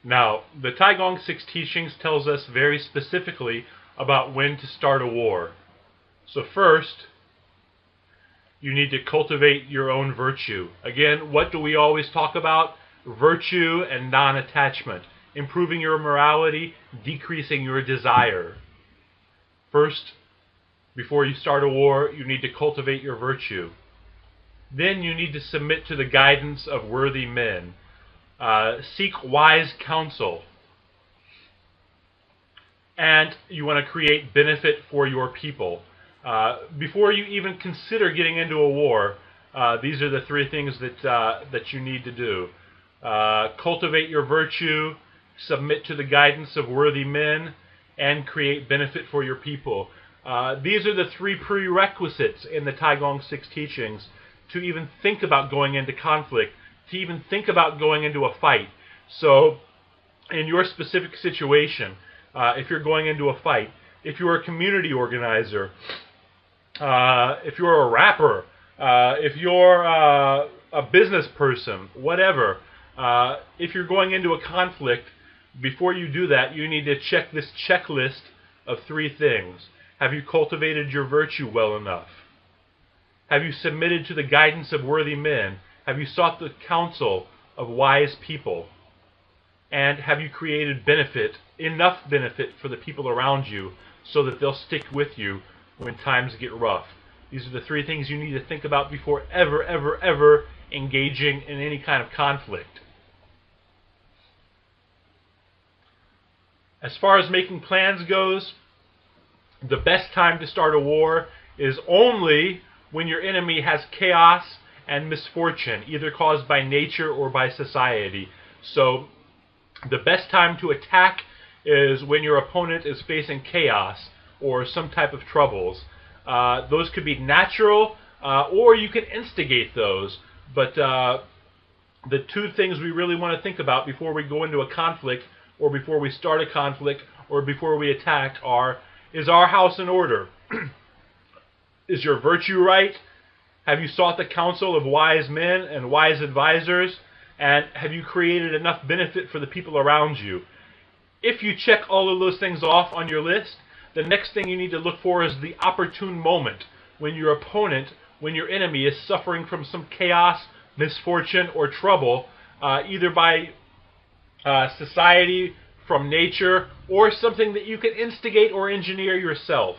Now, the Taigong Six Teachings tells us very specifically about when to start a war. So first, you need to cultivate your own virtue. Again, what do we always talk about? Virtue and non-attachment. Improving your morality, decreasing your desire. First, before you start a war, you need to cultivate your virtue. Then you need to submit to the guidance of worthy men. Seek wise counsel. And you want to create benefit for your people. Before you even consider getting into a war, these are the three things that you need to do. Cultivate your virtue, submit to the guidance of worthy men, and create benefit for your people. These are the three prerequisites in the Taigong Six Teachings to even think about going into conflict, to even think about going into a fight. So, in your specific situation, if you're going into a fight, if you're a community organizer, if you're a rapper, if you're a business person, whatever, if you're going into a conflict, before you do that, you need to check this checklist of three things. Have you cultivated your virtue well enough? Have you submitted to the guidance of worthy men? Have you sought the counsel of wise people? And have you created benefit, enough benefit for the people around you so that they'll stick with you when times get rough? These are the three things you need to think about before ever engaging in any kind of conflict. As far as making plans goes, the best time to start a war is only when your enemy has chaos and misfortune, either caused by nature or by society. So the best time to attack is when your opponent is facing chaos or some type of troubles. Those could be natural, or you can instigate those. But the two things we really want to think about before we go into a conflict, or before we start a conflict, or before we attack are, is our house in order? Is your virtue right? Have you sought the counsel of wise men and wise advisors? And have you created enough benefit for the people around you? If you check all of those things off on your list, the next thing you need to look for is the opportune moment when your opponent, when your enemy is suffering from some chaos, misfortune, or trouble, either by society, from nature, or something that you can instigate or engineer yourself.